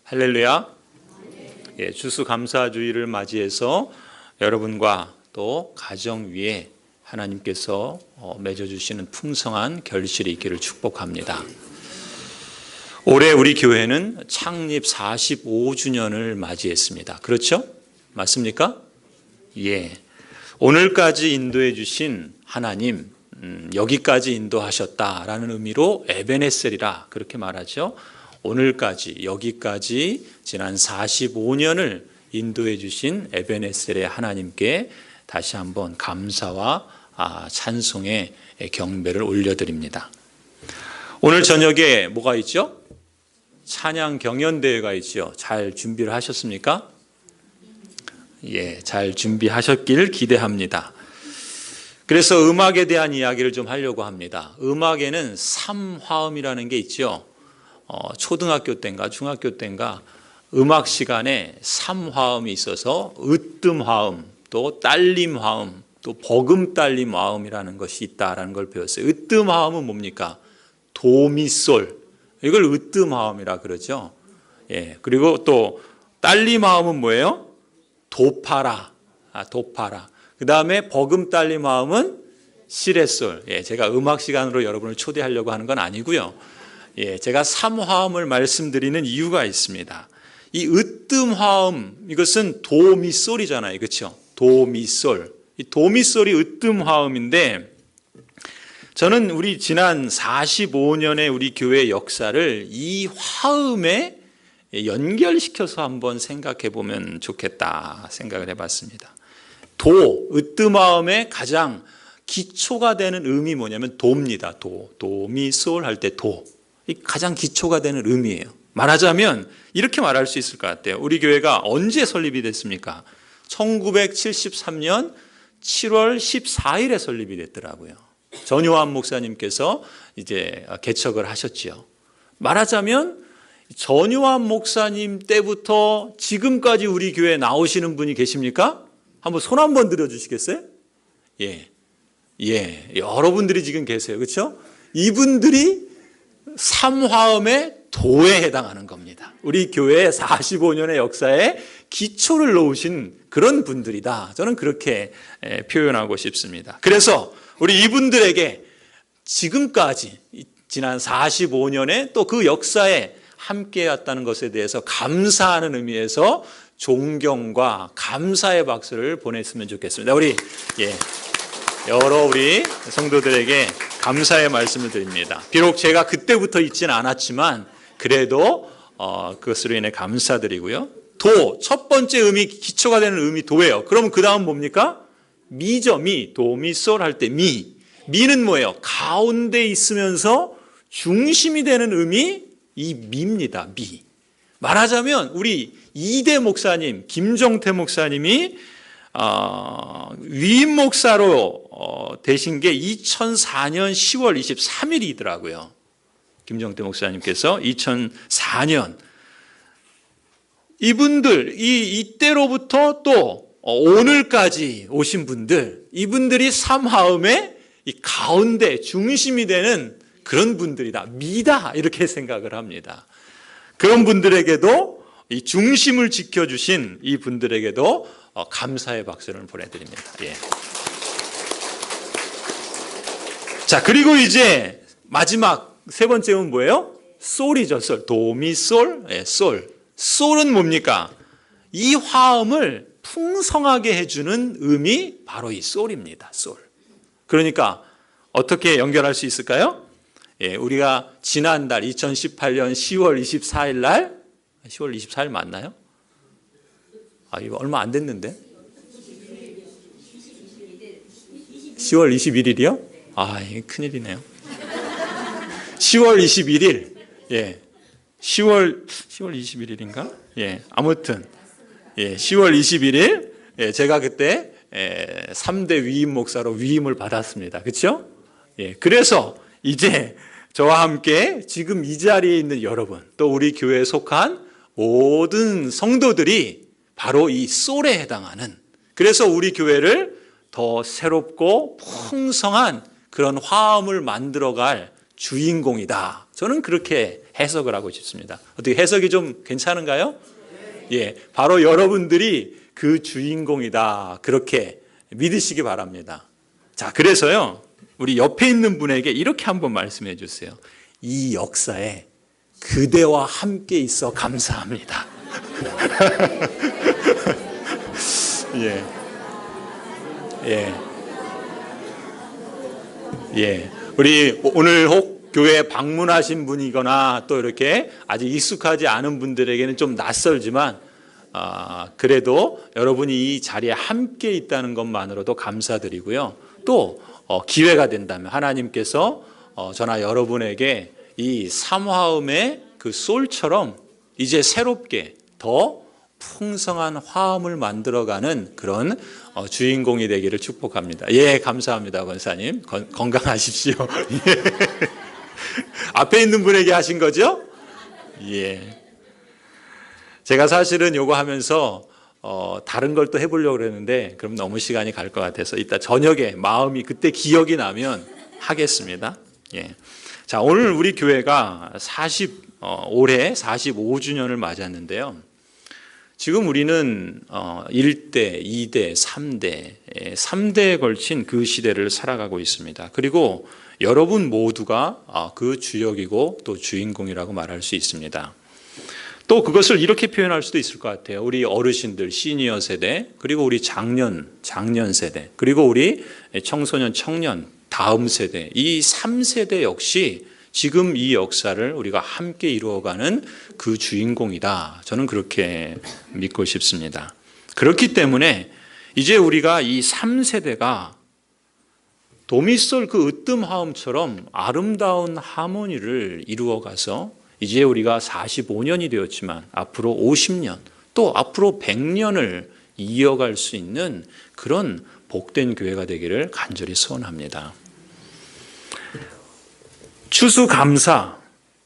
할렐루야. 추수감사주의를 맞이해서 여러분과 또 가정 위에 하나님께서 맺어주시는 풍성한 결실이 있기를 축복합니다. 올해 우리 교회는 창립 45주년을 맞이했습니다. 그렇죠? 맞습니까? 예. 오늘까지 인도해 주신 하나님, 여기까지 인도하셨다라는 의미로 에베네셀이라 그렇게 말하죠. 오늘까지, 여기까지 지난 45년을 인도해 주신 에베네셀의 하나님께 다시 한번 감사와 찬송의 경배를 올려드립니다. 오늘 저녁에 뭐가 있죠? 찬양 경연대회가 있죠. 잘 준비를 하셨습니까? 예, 잘 준비하셨길 기대합니다. 그래서 음악에 대한 이야기를 좀 하려고 합니다. 음악에는 3화음이라는 게 있죠. 초등학교 때인가 중학교 때인가 음악 시간에 3화음이 있어서 으뜸화음, 또 딸림화음, 또 버금딸림화음이라는 것이 있다라는 걸 배웠어요. 으뜸화음은 뭡니까? 도미솔, 이걸 으뜸화음이라 그러죠. 예, 그리고 또 딸림화음은 뭐예요? 도파라, 도파라. 그 다음에 버금딸림화음은 시레솔. 예, 제가 음악 시간으로 여러분을 초대하려고 하는 건 아니고요. 예, 제가 3화음을 말씀드리는 이유가 있습니다. 이 으뜸화음, 이것은 도미솔이잖아요. 그렇죠? 도미솔. 이 도미솔이 으뜸화음인데 저는 우리 지난 45년의 우리 교회 역사를 이 화음에 연결시켜서 한번 생각해 보면 좋겠다 생각을 해봤습니다. 도, 으뜸화음의 가장 기초가 되는 음이 뭐냐면 도입니다. 도, 도미솔 할 때 도. 이 가장 기초가 되는 의미예요. 말하자면 이렇게 말할 수 있을 것 같아요. 우리 교회가 언제 설립이 됐습니까? 1973년 7월 14일에 설립이 됐더라고요. 전요한 목사님께서 이제 개척을 하셨지요. 말하자면 전요한 목사님 때부터 지금까지 우리 교회에 나오시는 분이 계십니까? 한번 손 한번 들어주시겠어요? 예, 여러분들이 지금 계세요. 그렇죠? 이분들이 3화음의 도에 해당하는 겁니다. 우리 교회의 45년의 역사에 기초를 놓으신 그런 분들이다. 저는 그렇게 표현하고 싶습니다. 그래서 우리 이분들에게 지금까지 지난 45년의 또 그 역사에 함께했다는 것에 대해서 감사하는 의미에서 존경과 감사의 박수를 보냈으면 좋겠습니다. 우리 여러 우리 성도들에게 감사의 말씀을 드립니다. 비록 제가 그때부터 있지는 않았지만 그래도 그것으로 인해 감사드리고요. 도, 첫 번째 음이 기초가 되는 음이 도예요. 그럼 그 다음 뭡니까? 미죠. 미, 도미솔 할 때 미. 미는 뭐예요? 가운데 있으면서 중심이 되는 음이 이 미입니다. 미. 말하자면 우리 이대 목사님, 김정태 목사님이 위임 목사로 되신 게 2004년 10월 23일이더라고요. 김정태 목사님께서 2004년. 이분들, 이때로부터 또 오늘까지 오신 분들, 이분들이 3화음의 이 가운데 중심이 되는 그런 분들이다. 미다. 이렇게 생각을 합니다. 그런 분들에게도 이 중심을 지켜주신 이 분들에게도 감사의 박수를 보내드립니다. 예. 자, 그리고 이제 마지막 세 번째는 뭐예요? 솔이죠. 솔. 도미솔, 솔. 솔은 뭡니까? 이 화음을 풍성하게 해주는 음이 바로 이 솔입니다. 솔. 그러니까 어떻게 연결할 수 있을까요? 예, 우리가 지난달 2018년 10월 24일 날 10월 24일 맞나요? 이거 얼마 안 됐는데? 10월 21일이요? 이게 큰일이네요. 10월 21일. 예. 10월 21일인가? 예. 아무튼 10월 21일 제가 그때 3대 위임 목사로 위임을 받았습니다. 그렇죠? 예. 그래서 이제 저와 함께 지금 이 자리에 있는 여러분, 또 우리 교회에 속한 모든 성도들이 바로 이 솔에 해당하는, 그래서 우리 교회를 더 새롭고 풍성한 그런 화음을 만들어갈 주인공이다. 저는 그렇게 해석을 하고 싶습니다. 어떻게 해석이 좀 괜찮은가요? 예, 바로 여러분들이 그 주인공이다. 그렇게 믿으시기 바랍니다. 자, 그래서요, 우리 옆에 있는 분에게 이렇게 한번 말씀해 주세요. 이 역사에 그대와 함께 있어 감사합니다. 예. 예. 예. 우리 오늘 혹 교회에 방문하신 분이거나 또 이렇게 아직 익숙하지 않은 분들에게는 좀 낯설지만 그래도 여러분이 이 자리에 함께 있다는 것만으로도 감사드리고요. 또 기회가 된다면 하나님께서 저나 여러분에게 이 삼화음의 그 솔처럼 이제 새롭게 더 풍성한 화음을 만들어가는 그런 주인공이 되기를 축복합니다. 예, 감사합니다, 권사님. 건강하십시오. 예. 앞에 있는 분에게 하신 거죠? 예. 제가 사실은 요거 하면서 다른 걸 또 해보려고 그랬는데 그럼 너무 시간이 갈 것 같아서 이따 저녁에 마음이 그때 기억이 나면 하겠습니다. 예. 자, 오늘 우리 교회가 올해 45주년을 맞았는데요. 지금 우리는 1대, 2대, 3대에 걸친 그 시대를 살아가고 있습니다. 그리고 여러분 모두가 그 주역이고 또 주인공이라고 말할 수 있습니다. 또 그것을 이렇게 표현할 수도 있을 것 같아요. 우리 어르신들, 시니어 세대, 그리고 우리 장년 세대, 그리고 우리 청소년, 청년, 다음 세대, 이 3세대 역시 지금 이 역사를 우리가 함께 이루어가는 그 주인공이다. 저는 그렇게 믿고 싶습니다. 그렇기 때문에 이제 우리가 이 3세대가 도미솔 그 으뜸하음처럼 아름다운 하모니를 이루어가서 이제 우리가 45년이 되었지만 앞으로 50년 또 앞으로 100년을 이어갈 수 있는 그런 복된 교회가 되기를 간절히 소원합니다. 추수감사.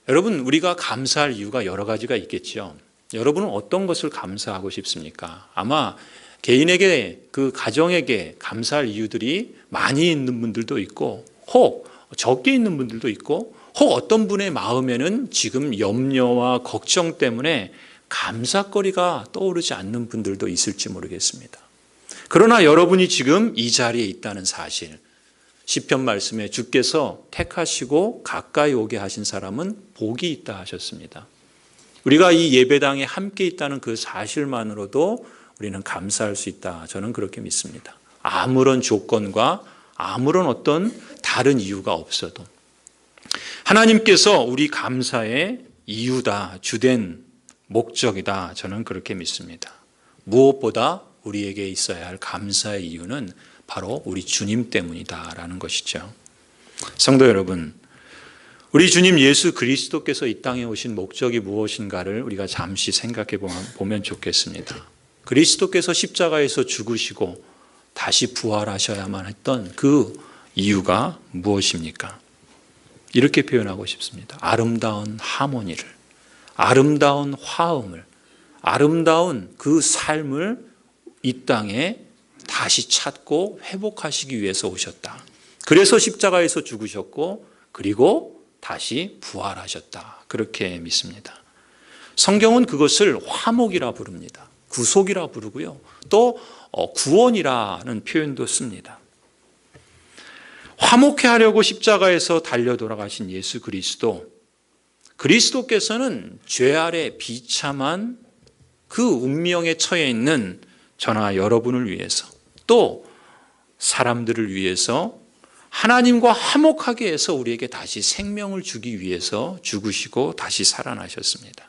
여러분, 우리가 감사할 이유가 여러 가지가 있겠죠. 여러분은 어떤 것을 감사하고 싶습니까? 아마 개인에게 그 가정에게 감사할 이유들이 많이 있는 분들도 있고 혹 적게 있는 분들도 있고 혹 어떤 분의 마음에는 지금 염려와 걱정 때문에 감사거리가 떠오르지 않는 분들도 있을지 모르겠습니다. 그러나 여러분이 지금 이 자리에 있다는 사실, 시편 말씀에 주께서 택하시고 가까이 오게 하신 사람은 복이 있다 하셨습니다. 우리가 이 예배당에 함께 있다는 그 사실만으로도 우리는 감사할 수 있다. 저는 그렇게 믿습니다. 아무런 조건과 아무런 어떤 다른 이유가 없어도 하나님께서 우리 감사의 이유다, 주된 목적이다. 저는 그렇게 믿습니다. 무엇보다 우리에게 있어야 할 감사의 이유는 바로 우리 주님 때문이다라는 것이죠. 성도 여러분, 우리 주님 예수 그리스도께서 이 땅에 오신 목적이 무엇인가를 우리가 잠시 생각해 보면 좋겠습니다. 그리스도께서 십자가에서 죽으시고 다시 부활하셔야만 했던 그 이유가 무엇입니까? 이렇게 표현하고 싶습니다. 아름다운 하모니를, 아름다운 화음을, 아름다운 그 삶을 이 땅에 다시 찾고 회복하시기 위해서 오셨다. 그래서 십자가에서 죽으셨고 그리고 다시 부활하셨다. 그렇게 믿습니다. 성경은 그것을 화목이라 부릅니다. 구속이라 부르고요. 또 구원이라는 표현도 씁니다. 화목해 하려고 십자가에서 달려 돌아가신 예수 그리스도께서는 죄 아래 비참한 그 운명에 처해 있는 저나 여러분을 위해서 또 사람들을 위해서 하나님과 화목하게 해서 우리에게 다시 생명을 주기 위해서 죽으시고 다시 살아나셨습니다.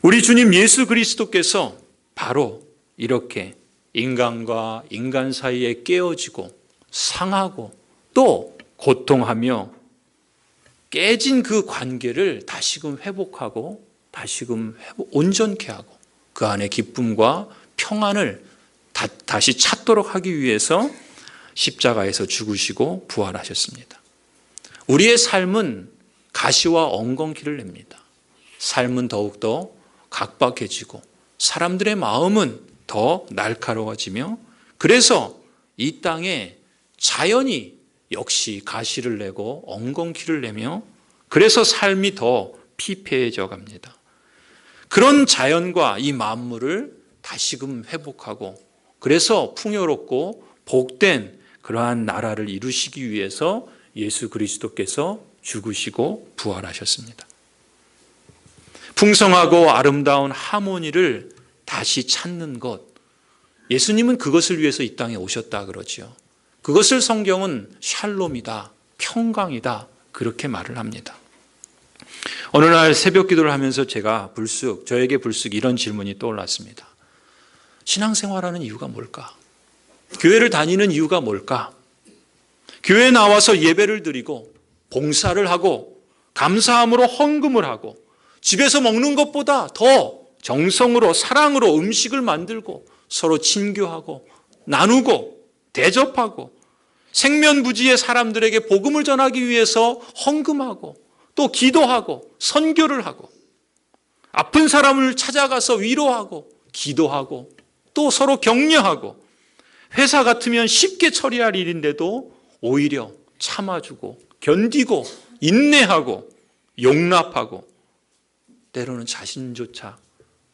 우리 주님 예수 그리스도께서 바로 이렇게 인간과 인간 사이에 깨어지고 상하고 또 고통하며 깨진 그 관계를 다시금 회복하고 다시금 온전케 하고 그 안에 기쁨과 평안을 다시 찾도록 하기 위해서 십자가에서 죽으시고 부활하셨습니다. 우리의 삶은 가시와 엉겅퀴를 냅니다. 삶은 더욱더 각박해지고 사람들의 마음은 더 날카로워지며 그래서 이 땅에 자연이 역시 가시를 내고 엉겅퀴를 내며 그래서 삶이 더 피폐해져 갑니다. 그런 자연과 이 만물을 다시금 회복하고 그래서 풍요롭고 복된 그러한 나라를 이루시기 위해서 예수 그리스도께서 죽으시고 부활하셨습니다. 풍성하고 아름다운 하모니를 다시 찾는 것, 예수님은 그것을 위해서 이 땅에 오셨다 그러지요. 그것을 성경은 샬롬이다, 평강이다 그렇게 말을 합니다. 어느 날 새벽 기도를 하면서 저에게 불쑥 이런 질문이 떠올랐습니다. 신앙생활하는 이유가 뭘까? 교회를 다니는 이유가 뭘까? 교회에 나와서 예배를 드리고 봉사를 하고 감사함으로 헌금을 하고 집에서 먹는 것보다 더 정성으로 사랑으로 음식을 만들고 서로 친교하고 나누고 대접하고 생면부지의 사람들에게 복음을 전하기 위해서 헌금하고 또 기도하고 선교를 하고 아픈 사람을 찾아가서 위로하고 기도하고 또 서로 격려하고 회사 같으면 쉽게 처리할 일인데도 오히려 참아주고 견디고 인내하고 용납하고 때로는 자신조차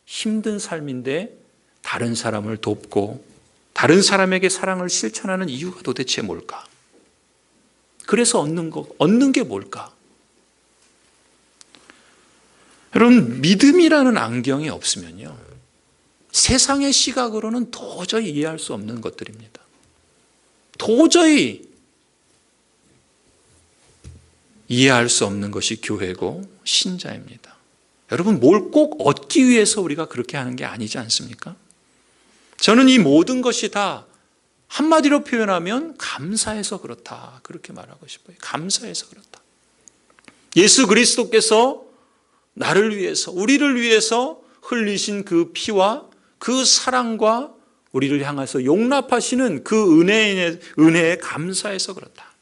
힘든 삶인데 다른 사람을 돕고 다른 사람에게 사랑을 실천하는 이유가 도대체 뭘까? 그래서 얻는 게 뭘까? 여러분, 믿음이라는 안경이 없으면요, 세상의 시각으로는 도저히 이해할 수 없는 것들입니다. 도저히 이해할 수 없는 것이 교회고 신자입니다. 여러분, 뭘 꼭 얻기 위해서 우리가 그렇게 하는 게 아니지 않습니까? 저는 이 모든 것이 다 한마디로 표현하면 감사해서 그렇다, 그렇게 말하고 싶어요. 감사해서 그렇다. 예수 그리스도께서 나를 위해서, 우리를 위해서 흘리신 그 피와 그 사랑과 우리를 향해서 용납하시는 그 은혜에 감사해서 그렇다.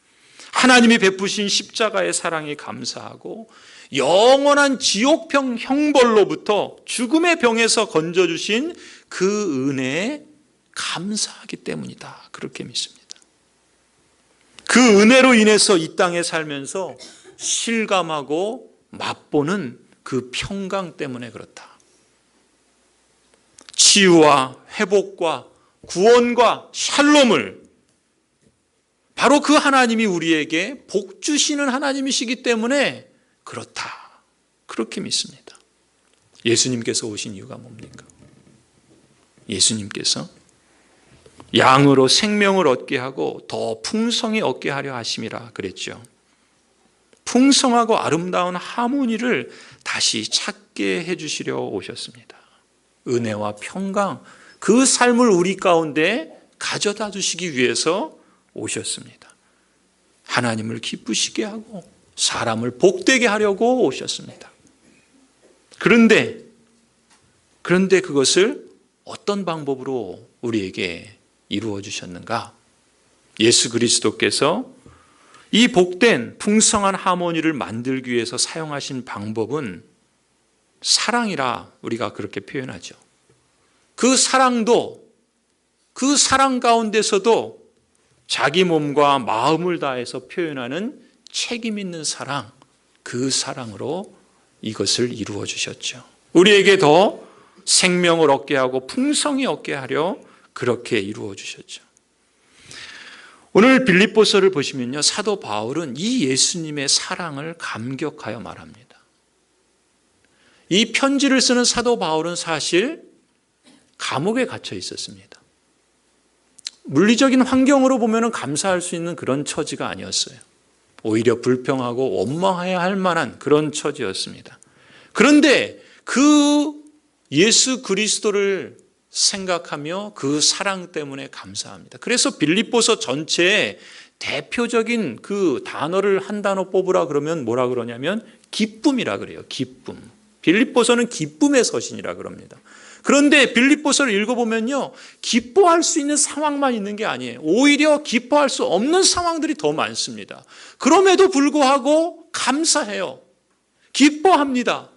하나님이 베푸신 십자가의 사랑이 감사하고 영원한 지옥병 형벌로부터 죽음의 병에서 건져주신 그 은혜에 감사하기 때문이다. 그렇게 믿습니다. 그 은혜로 인해서 이 땅에 살면서 실감하고 맛보는 그 평강 때문에 그렇다. 치유와 회복과 구원과 샬롬을 바로 그 하나님이 우리에게 복 주시는 하나님이시기 때문에 그렇다. 그렇게 믿습니다. 예수님께서 오신 이유가 뭡니까? 예수님께서 양으로 생명을 얻게 하고 더 풍성히 얻게 하려 하심이라 그랬죠. 풍성하고 아름다운 하모니를 다시 찾게 해주시려 오셨습니다. 은혜와 평강, 그 삶을 우리 가운데 가져다 주시기 위해서 오셨습니다. 하나님을 기쁘시게 하고 사람을 복되게 하려고 오셨습니다. 그런데 그것을 어떤 방법으로 우리에게 이루어 주셨는가? 예수 그리스도께서 이 복된 풍성한 하모니를 만들기 위해서 사용하신 방법은 사랑이라 우리가 그렇게 표현하죠. 그 사랑도, 그 사랑 가운데서도 자기 몸과 마음을 다해서 표현하는 책임 있는 사랑, 그 사랑으로 이것을 이루어 주셨죠. 우리에게 더 생명을 얻게 하고 풍성히 얻게 하려 그렇게 이루어 주셨죠. 오늘 빌립보서를 보시면요, 사도 바울은 이 예수님의 사랑을 감격하여 말합니다. 이 편지를 쓰는 사도 바울은 사실 감옥에 갇혀 있었습니다. 물리적인 환경으로 보면 감사할 수 있는 그런 처지가 아니었어요. 오히려 불평하고 원망해야 할 만한 그런 처지였습니다. 그런데 그 예수 그리스도를 생각하며 그 사랑 때문에 감사합니다. 그래서 빌립보서 전체에 대표적인 그 단어를 한 단어 뽑으라 그러면 뭐라 그러냐면 기쁨이라 그래요. 기쁨. 빌립보서는 기쁨의 서신이라 그럽니다. 그런데 빌립보서를 읽어보면요, 기뻐할 수 있는 상황만 있는 게 아니에요. 오히려 기뻐할 수 없는 상황들이 더 많습니다. 그럼에도 불구하고 감사해요. 기뻐합니다.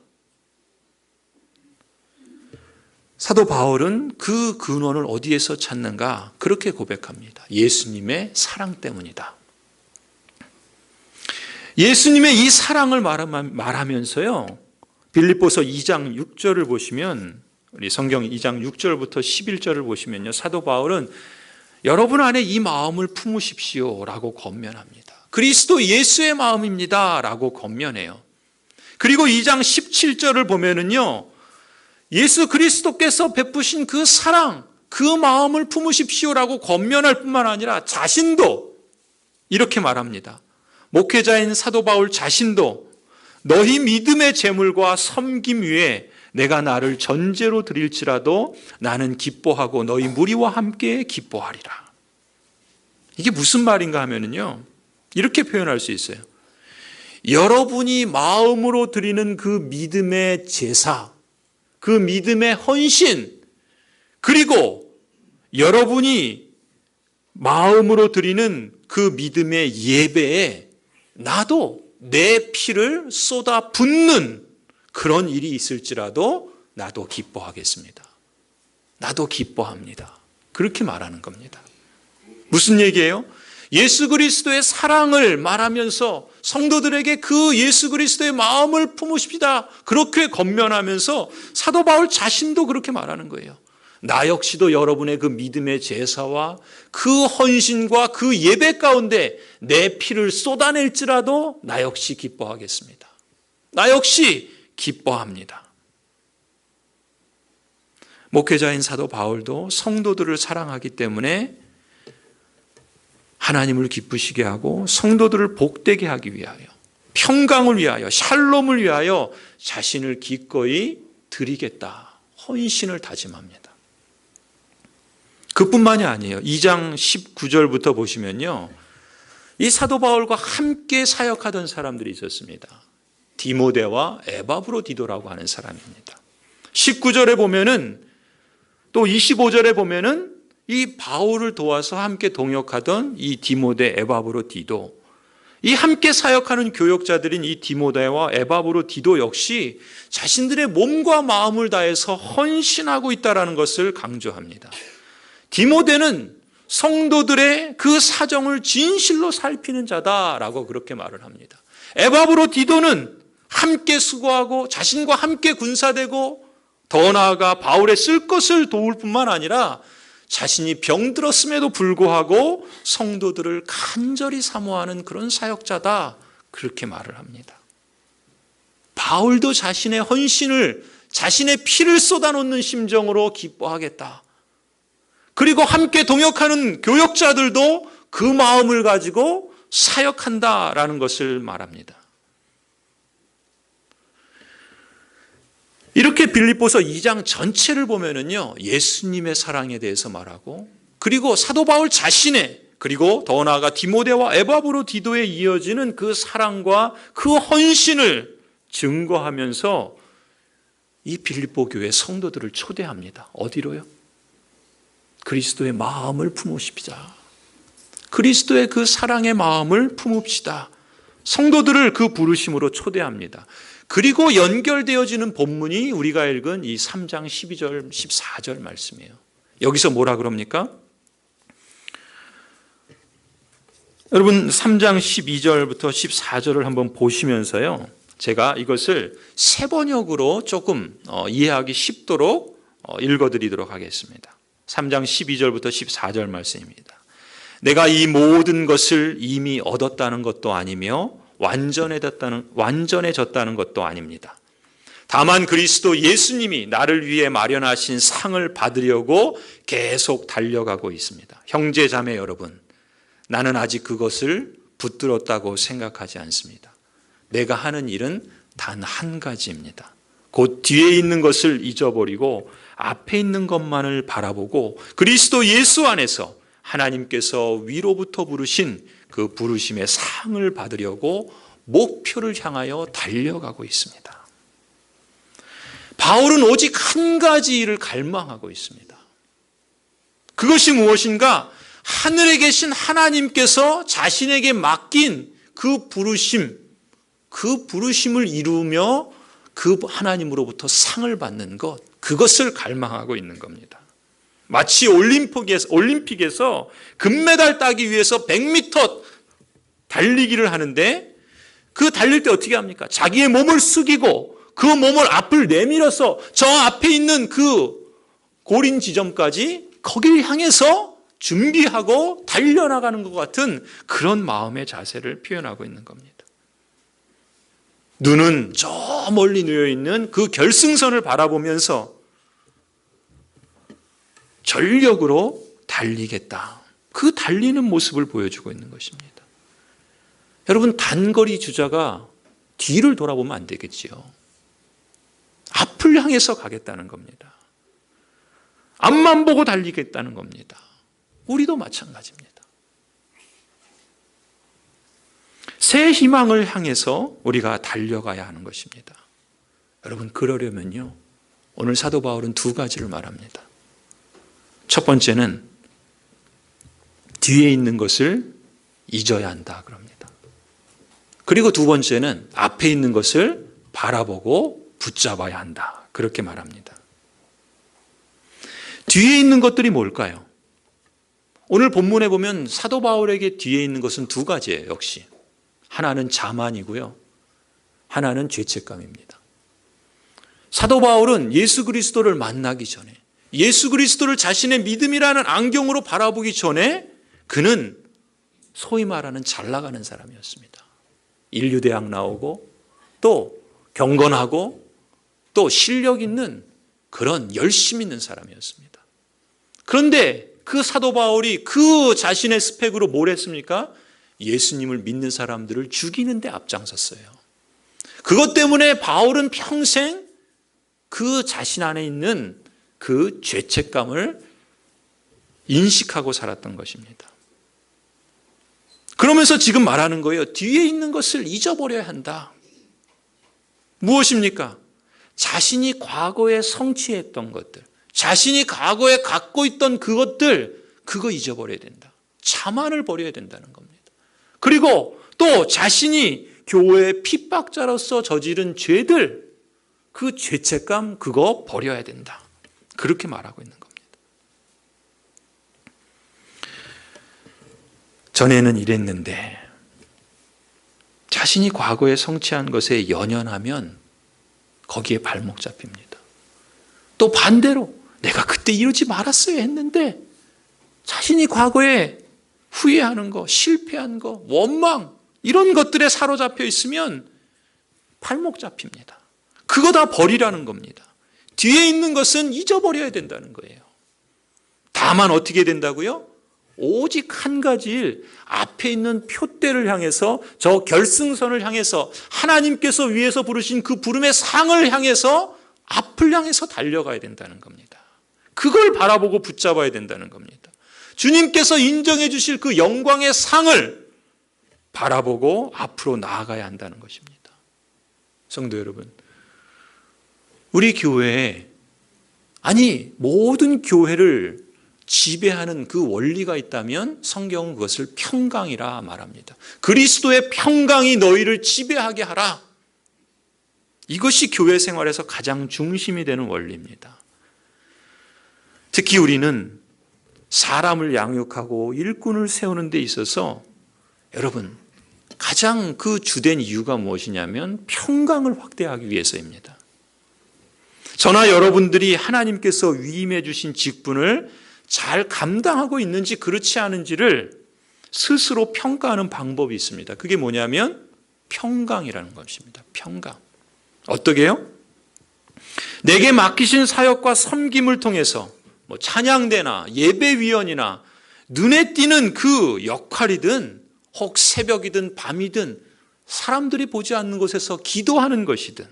사도 바울은 그 근원을 어디에서 찾는가? 그렇게 고백합니다. 예수님의 사랑 때문이다. 예수님의 이 사랑을 말하면서요, 빌립보서 2장 6절을 보시면, 우리 성경 2장 6절부터 11절을 보시면요, 사도 바울은 여러분 안에 이 마음을 품으십시오 라고 권면합니다. 그리스도 예수의 마음입니다 라고 권면해요. 그리고 2장 17절을 보면은요, 예수 그리스도께서 베푸신 그 사랑, 그 마음을 품으십시오라고 권면할 뿐만 아니라 자신도 이렇게 말합니다. 목회자인 사도 바울 자신도 너희 믿음의 재물과 섬김 위에 내가 나를 전제로 드릴지라도 나는 기뻐하고 너희 무리와 함께 기뻐하리라. 이게 무슨 말인가 하면은요, 이렇게 표현할 수 있어요. 여러분이 마음으로 드리는 그 믿음의 제사, 그 믿음의 헌신, 그리고 여러분이 마음으로 드리는 그 믿음의 예배에 나도 내 피를 쏟아 붓는 그런 일이 있을지라도 나도 기뻐하겠습니다. 나도 기뻐합니다. 그렇게 말하는 겁니다. 무슨 얘기예요? 예수 그리스도의 사랑을 말하면서 성도들에게 그 예수 그리스도의 마음을 품으십시다. 그렇게 권면하면서 사도 바울 자신도 그렇게 말하는 거예요. 나 역시도 여러분의 그 믿음의 제사와 그 헌신과 그 예배 가운데 내 피를 쏟아낼지라도 나 역시 기뻐하겠습니다. 나 역시 기뻐합니다. 목회자인 사도 바울도 성도들을 사랑하기 때문에 하나님을 기쁘시게 하고 성도들을 복되게 하기 위하여, 평강을 위하여, 샬롬을 위하여 자신을 기꺼이 드리겠다, 헌신을 다짐합니다. 그뿐만이 아니에요. 2장 19절부터 보시면요, 이 사도 바울과 함께 사역하던 사람들이 있었습니다. 디모데와 에바브로디도라고 하는 사람입니다. 19절에 보면은, 또 25절에 보면은 이 바울을 도와서 함께 동역하던 이 디모데, 에바브로디도, 이 함께 사역하는 교역자들인 이 디모데와 에바브로디도 역시 자신들의 몸과 마음을 다해서 헌신하고 있다는 것을 강조합니다. 디모데는 성도들의 그 사정을 진실로 살피는 자다라고 그렇게 말을 합니다. 에바브로디도는 함께 수고하고 자신과 함께 군사되고 더 나아가 바울의 쓸 것을 도울 뿐만 아니라 자신이 병들었음에도 불구하고 성도들을 간절히 사모하는 그런 사역자다, 그렇게 말을 합니다. 바울도 자신의 헌신을, 자신의 피를 쏟아놓는 심정으로 기뻐하겠다. 그리고 함께 동역하는 교역자들도 그 마음을 가지고 사역한다라는 것을 말합니다. 이렇게 빌립보서 2장 전체를 보면은요, 예수님의 사랑에 대해서 말하고, 그리고 사도 바울 자신의, 그리고 더 나아가 디모데와 에바브로디도에 이어지는 그 사랑과 그 헌신을 증거하면서 이 빌립보 교회 성도들을 초대합니다. 어디로요? 그리스도의 마음을 품으십시다. 그리스도의 그 사랑의 마음을 품읍시다. 성도들을 그 부르심으로 초대합니다. 그리고 연결되어지는 본문이 우리가 읽은 이 3장 12절, 14절 말씀이에요. 여기서 뭐라 그럽니까? 여러분 3장 12절부터 14절을 한번 보시면서요, 제가 이것을 세 번역으로 조금 이해하기 쉽도록 읽어드리도록 하겠습니다. 3장 12절부터 14절 말씀입니다. 내가 이 모든 것을 이미 얻었다는 것도 아니며 완전해졌다는 것도 아닙니다. 다만 그리스도 예수님이 나를 위해 마련하신 상을 받으려고 계속 달려가고 있습니다. 형제 자매 여러분, 나는 아직 그것을 붙들었다고 생각하지 않습니다. 내가 하는 일은 단 한 가지입니다. 곧 뒤에 있는 것을 잊어버리고 앞에 있는 것만을 바라보고 그리스도 예수 안에서 하나님께서 위로부터 부르신 그 부르심의 상을 받으려고 목표를 향하여 달려가고 있습니다. 바울은 오직 한 가지 일을 갈망하고 있습니다. 그것이 무엇인가? 하늘에 계신 하나님께서 자신에게 맡긴 그 부르심을 이루며 그 하나님으로부터 상을 받는 것, 그것을 갈망하고 있는 겁니다. 마치 올림픽에서 금메달 따기 위해서 100m 달리기를 하는데 그 달릴 때 어떻게 합니까? 자기의 몸을 숙이고 그 몸을 앞을 내밀어서 저 앞에 있는 그 고린 지점까지 거기를 향해서 준비하고 달려나가는 것 같은 그런 마음의 자세를 표현하고 있는 겁니다. 눈은 저 멀리 놓여있는 그 결승선을 바라보면서 전력으로 달리겠다. 그 달리는 모습을 보여주고 있는 것입니다. 여러분, 단거리 주자가 뒤를 돌아보면 안 되겠지요. 앞을 향해서 가겠다는 겁니다. 앞만 보고 달리겠다는 겁니다. 우리도 마찬가지입니다. 새 희망을 향해서 우리가 달려가야 하는 것입니다. 여러분, 그러려면요, 오늘 사도 바울은 두 가지를 말합니다. 첫 번째는 뒤에 있는 것을 잊어야 한다 그럽니다. 그리고 두 번째는 앞에 있는 것을 바라보고 붙잡아야 한다, 그렇게 말합니다. 뒤에 있는 것들이 뭘까요? 오늘 본문에 보면 사도 바울에게 뒤에 있는 것은 두 가지예요. 역시 하나는 자만이고요, 하나는 죄책감입니다. 사도 바울은 예수 그리스도를 만나기 전에, 예수 그리스도를 자신의 믿음이라는 안경으로 바라보기 전에 그는 소위 말하는 잘 나가는 사람이었습니다. 인류대학 나오고 또 경건하고 또 실력 있는 그런 열심 있는 사람이었습니다. 그런데 그 사도 바울이 그 자신의 스펙으로 뭘 했습니까? 예수님을 믿는 사람들을 죽이는 데 앞장섰어요. 그것 때문에 바울은 평생 그 자신 안에 있는 그 죄책감을 인식하고 살았던 것입니다. 그러면서 지금 말하는 거예요. 뒤에 있는 것을 잊어버려야 한다. 무엇입니까? 자신이 과거에 성취했던 것들, 자신이 과거에 갖고 있던 그것들, 그거 잊어버려야 된다. 자만을 버려야 된다는 겁니다. 그리고 또 자신이 교회의 핍박자로서 저지른 죄들, 그 죄책감, 그거 버려야 된다. 그렇게 말하고 있는 겁니다. 전에는 이랬는데 자신이 과거에 성취한 것에 연연하면 거기에 발목 잡힙니다. 또 반대로 내가 그때 이러지 말았어야 했는데 자신이 과거에 후회하는 거, 실패한 거, 원망 이런 것들에 사로잡혀 있으면 발목 잡힙니다. 그거 다 버리라는 겁니다. 뒤에 있는 것은 잊어버려야 된다는 거예요. 다만 어떻게 된다고요? 오직 한 가지 일, 앞에 있는 표대를 향해서, 저 결승선을 향해서, 하나님께서 위에서 부르신 그 부름의 상을 향해서, 앞을 향해서 달려가야 된다는 겁니다. 그걸 바라보고 붙잡아야 된다는 겁니다. 주님께서 인정해 주실 그 영광의 상을 바라보고 앞으로 나아가야 한다는 것입니다. 성도 여러분, 우리 교회에, 아니 모든 교회를 지배하는 그 원리가 있다면 성경은 그것을 평강이라 말합니다. 그리스도의 평강이 너희를 지배하게 하라. 이것이 교회 생활에서 가장 중심이 되는 원리입니다. 특히 우리는 사람을 양육하고 일꾼을 세우는 데 있어서 여러분 가장 그 주된 이유가 무엇이냐면 평강을 확대하기 위해서입니다. 저나 여러분들이 하나님께서 위임해 주신 직분을 잘 감당하고 있는지 그렇지 않은지를 스스로 평가하는 방법이 있습니다. 그게 뭐냐면 평강이라는 것입니다. 평강. 어떻게 해요? 내게 맡기신 사역과 섬김을 통해서 찬양대나 예배위원이나 눈에 띄는 그 역할이든 혹 새벽이든 밤이든 사람들이 보지 않는 곳에서 기도하는 것이든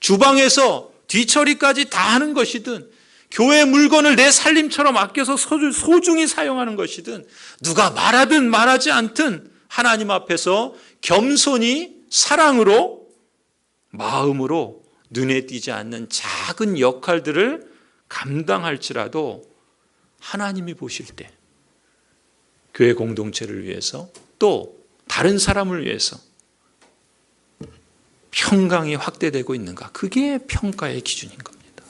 주방에서 뒤처리까지 다 하는 것이든 교회 물건을 내 살림처럼 아껴서 소중히 사용하는 것이든 누가 말하든 말하지 않든 하나님 앞에서 겸손히 사랑으로 마음으로 눈에 띄지 않는 작은 역할들을 감당할지라도 하나님이 보실 때 교회 공동체를 위해서 또 다른 사람을 위해서 평강이 확대되고 있는가? 그게 평가의 기준인 겁니다.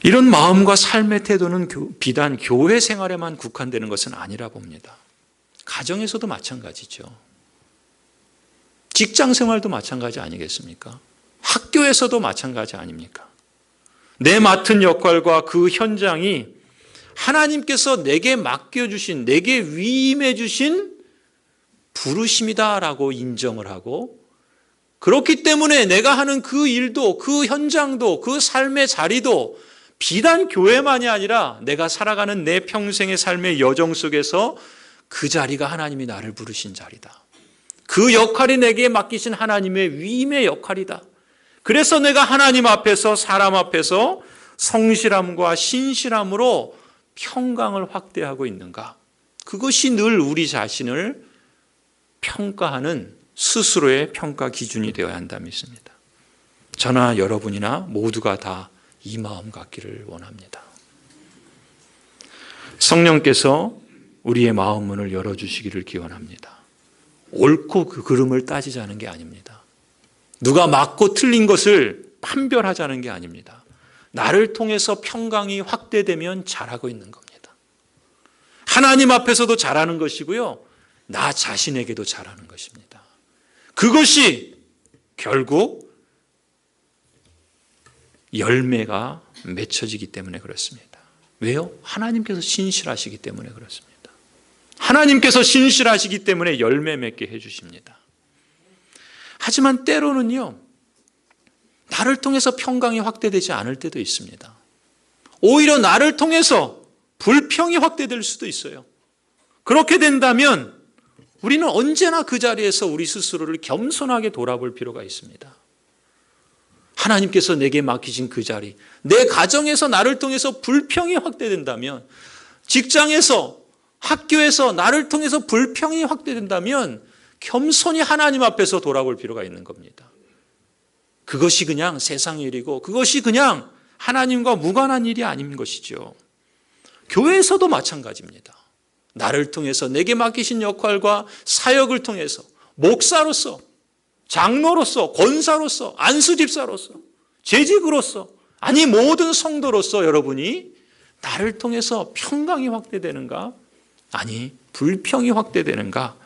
이런 마음과 삶의 태도는 비단 교회 생활에만 국한되는 것은 아니라 봅니다. 가정에서도 마찬가지죠. 직장 생활도 마찬가지 아니겠습니까? 학교에서도 마찬가지 아닙니까? 내 맡은 역할과 그 현장이 하나님께서 내게 맡겨주신, 내게 위임해 주신 부르심이다라고 인정을 하고, 그렇기 때문에 내가 하는 그 일도, 그 현장도, 그 삶의 자리도 비단 교회만이 아니라 내가 살아가는 내 평생의 삶의 여정 속에서 그 자리가 하나님이 나를 부르신 자리다. 그 역할이 내게 맡기신 하나님의 위임의 역할이다. 그래서 내가 하나님 앞에서, 사람 앞에서 성실함과 신실함으로 평강을 확대하고 있는가? 그것이 늘 우리 자신을 평가하는 스스로의 평가 기준이 되어야 한다 믿습니다. 저나 여러분이나 모두가 다 이 마음 갖기를 원합니다. 성령께서 우리의 마음 문을 열어주시기를 기원합니다. 옳고 그 그름을 따지자는 게 아닙니다. 누가 맞고 틀린 것을 판별하자는 게 아닙니다. 나를 통해서 평강이 확대되면 잘하고 있는 겁니다. 하나님 앞에서도 잘하는 것이고요, 나 자신에게도 잘하는 것입니다. 그것이 결국 열매가 맺혀지기 때문에 그렇습니다. 왜요? 하나님께서 신실하시기 때문에 그렇습니다. 하나님께서 신실하시기 때문에 열매 맺게 해주십니다. 하지만 때로는요, 나를 통해서 평강이 확대되지 않을 때도 있습니다. 오히려 나를 통해서 불평이 확대될 수도 있어요. 그렇게 된다면 우리는 언제나 그 자리에서 우리 스스로를 겸손하게 돌아볼 필요가 있습니다. 하나님께서 내게 맡기신 그 자리, 내 가정에서 나를 통해서 불평이 확대된다면, 직장에서, 학교에서 나를 통해서 불평이 확대된다면 겸손히 하나님 앞에서 돌아볼 필요가 있는 겁니다. 그것이 그냥 세상의 일이고 그것이 그냥 하나님과 무관한 일이 아닌 것이죠. 교회에서도 마찬가지입니다. 나를 통해서 내게 맡기신 역할과 사역을 통해서 목사로서, 장로로서, 권사로서, 안수집사로서, 재직으로서, 아니 모든 성도로서 여러분이 나를 통해서 평강이 확대되는가? 아니 불평이 확대되는가?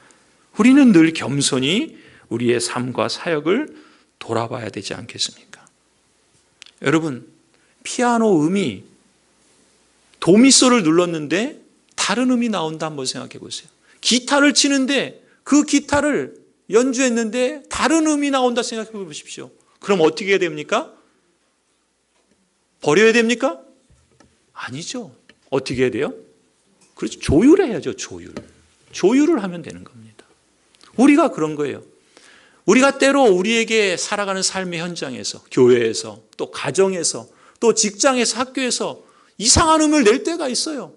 우리는 늘 겸손히 우리의 삶과 사역을 돌아봐야 되지 않겠습니까? 여러분, 피아노 음이 도미소를 눌렀는데 다른 음이 나온다 한번 생각해 보세요. 기타를 치는데 그 기타를 연주했는데 다른 음이 나온다 생각해 보십시오. 그럼 어떻게 해야 됩니까? 버려야 됩니까? 아니죠. 어떻게 해야 돼요? 그렇죠. 조율해야죠. 조율을 하면 되는 겁니다. 우리가 그런 거예요. 우리가 때로 우리에게 살아가는 삶의 현장에서, 교회에서, 또 가정에서, 또 직장에서, 학교에서 이상한 음을 낼 때가 있어요.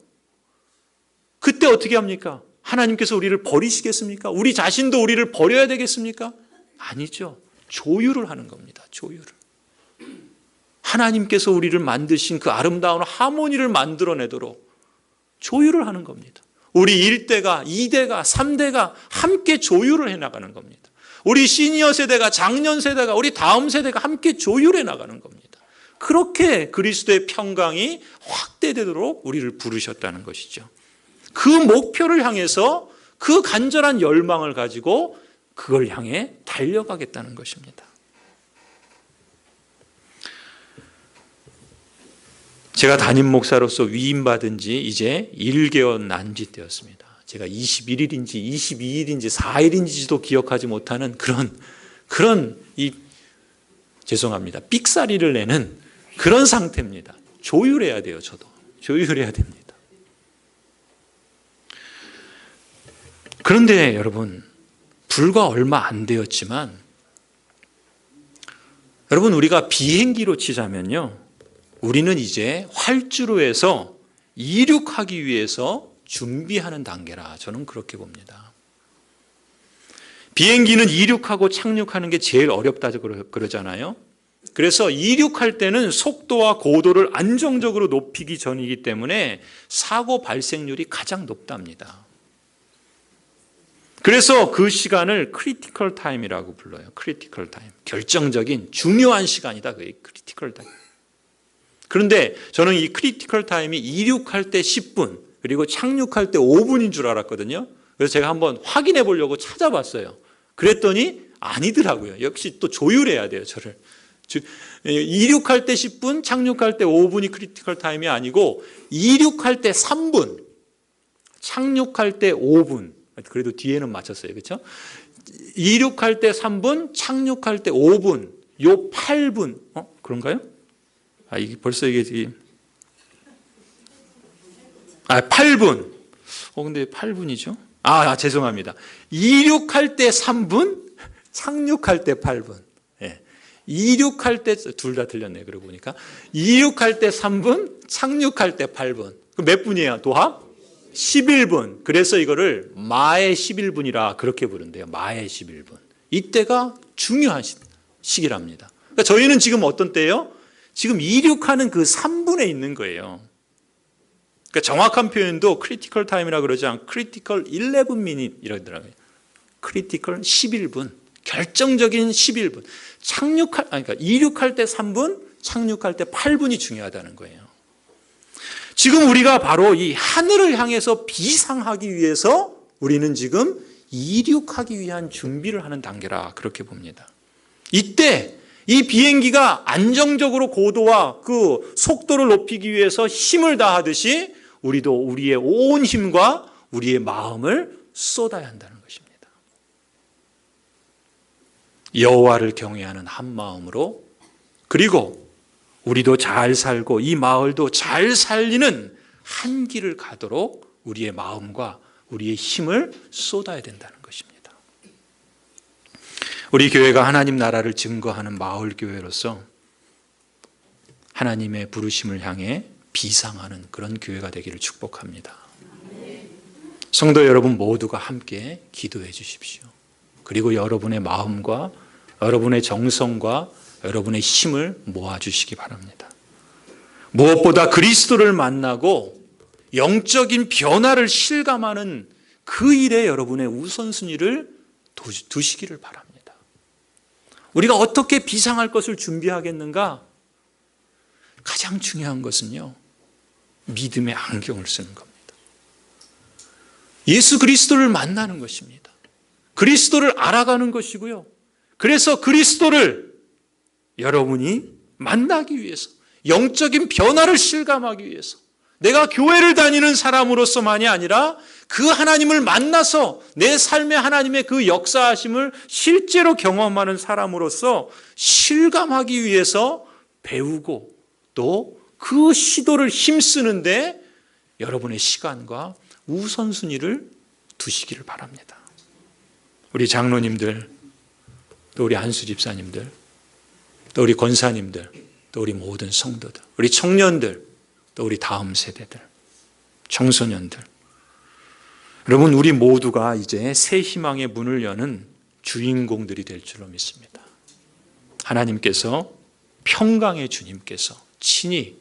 그때 어떻게 합니까? 하나님께서 우리를 버리시겠습니까? 우리 자신도 우리를 버려야 되겠습니까? 아니죠. 조율을 하는 겁니다. 조율을. 하나님께서 우리를 만드신 그 아름다운 하모니를 만들어내도록 조율을 하는 겁니다. 우리 1대가, 2대가, 3대가 함께 조율을 해나가는 겁니다. 우리 시니어 세대가, 장년 세대가, 우리 다음 세대가 함께 조율해 나가는 겁니다. 그렇게 그리스도의 평강이 확대되도록 우리를 부르셨다는 것이죠. 그 목표를 향해서 그 간절한 열망을 가지고 그걸 향해 달려가겠다는 것입니다. 제가 담임 목사로서 위임받은 지 이제 1개월 난지 되었습니다. 제가 21일인지 22일인지 4일인지도 기억하지 못하는 그런 죄송합니다. 삑사리를 내는 그런 상태입니다. 조율해야 돼요. 저도 조율해야 됩니다. 그런데 여러분, 불과 얼마 안 되었지만 여러분, 우리가 비행기로 치자면요, 우리는 이제 활주로에서 이륙하기 위해서 준비하는 단계라 저는 그렇게 봅니다. 비행기는 이륙하고 착륙하는 게 제일 어렵다고 그러잖아요. 그래서 이륙할 때는 속도와 고도를 안정적으로 높이기 전이기 때문에 사고 발생률이 가장 높답니다. 그래서 그 시간을 크리티컬 타임이라고 불러요. 크리티컬 타임. 결정적인 중요한 시간이다. 그게 크리티컬 타임. 그런데 저는 이 크리티컬 타임이 이륙할 때 10분, 그리고 착륙할 때 5분인 줄 알았거든요. 그래서 제가 한번 확인해 보려고 찾아봤어요. 그랬더니 아니더라고요. 역시 또 조율해야 돼요, 저를. 이륙할 때 10분, 착륙할 때 5분이 크리티컬 타임이 아니고 이륙할 때 3분, 착륙할 때 5분. 그래도 뒤에는 맞췄어요. 그렇죠? 이륙할 때 3분, 착륙할 때 5분. 요 8분. 그런가요? 이게 벌써 이게 8분. 근데 8분이죠? 죄송합니다. 이륙할 때 3분, 착륙할 때 8분. 예. 이륙할 때, 둘 다 틀렸네요. 그러고 보니까. 이륙할 때 3분, 착륙할 때 8분. 그럼 몇 분이에요? 도합? 11분. 그래서 이거를 마의 11분이라 그렇게 부른대요. 마의 11분. 이때가 중요한 시기랍니다. 그러니까 저희는 지금 어떤 때예요? 지금 이륙하는 그 3분에 있는 거예요. 그러니까 정확한 표현도 크리티컬 타임이라 그러지 않고 크리티컬 11 미닛 이러더라고요. 크리티컬 11분. 결정적인 11분. 그러니까 이륙할 때 3분, 착륙할 때 8분이 중요하다는 거예요. 지금 우리가 바로 이 하늘을 향해서 비상하기 위해서 우리는 지금 이륙하기 위한 준비를 하는 단계라 그렇게 봅니다. 이때 이 비행기가 안정적으로 고도와 그 속도를 높이기 위해서 힘을 다하듯이 우리도 우리의 온 힘과 우리의 마음을 쏟아야 한다는 것입니다. 여호와를 경외하는 한 마음으로, 그리고 우리도 잘 살고 이 마을도 잘 살리는 한 길을 가도록 우리의 마음과 우리의 힘을 쏟아야 된다는 것입니다. 우리 교회가 하나님 나라를 증거하는 마을 교회로서 하나님의 부르심을 향해 비상하는 그런 교회가 되기를 축복합니다. 성도 여러분 모두가 함께 기도해 주십시오. 그리고 여러분의 마음과 여러분의 정성과 여러분의 힘을 모아주시기 바랍니다. 무엇보다 그리스도를 만나고 영적인 변화를 실감하는 그 일에 여러분의 우선순위를 두시기를 바랍니다. 우리가 어떻게 비상할 것을 준비하겠는가? 가장 중요한 것은요, 믿음의 안경을 쓰는 겁니다. 예수 그리스도를 만나는 것입니다. 그리스도를 알아가는 것이고요. 그래서 그리스도를 여러분이 만나기 위해서, 영적인 변화를 실감하기 위해서, 내가 교회를 다니는 사람으로서만이 아니라 그 하나님을 만나서 내 삶에 하나님의 그 역사하심을 실제로 경험하는 사람으로서 실감하기 위해서 배우고 또 그 시도를 힘쓰는데 여러분의 시간과 우선순위를 두시기를 바랍니다. 우리 장로님들, 또 우리 안수 집사님들, 또 우리 권사님들, 또 우리 모든 성도들, 우리 청년들, 또 우리 다음 세대들, 청소년들, 여러분 우리 모두가 이제 새 희망의 문을 여는 주인공들이 될 줄로 믿습니다. 하나님께서, 평강의 주님께서 친히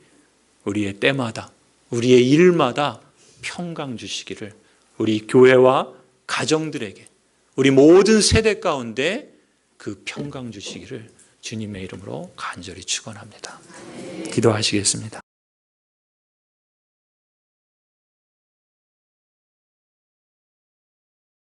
우리의 때마다, 우리의 일마다 평강 주시기를 우리 교회와 가정들에게, 우리 모든 세대 가운데 그 평강 주시기를 주님의 이름으로 간절히 축원합니다. 기도하시겠습니다.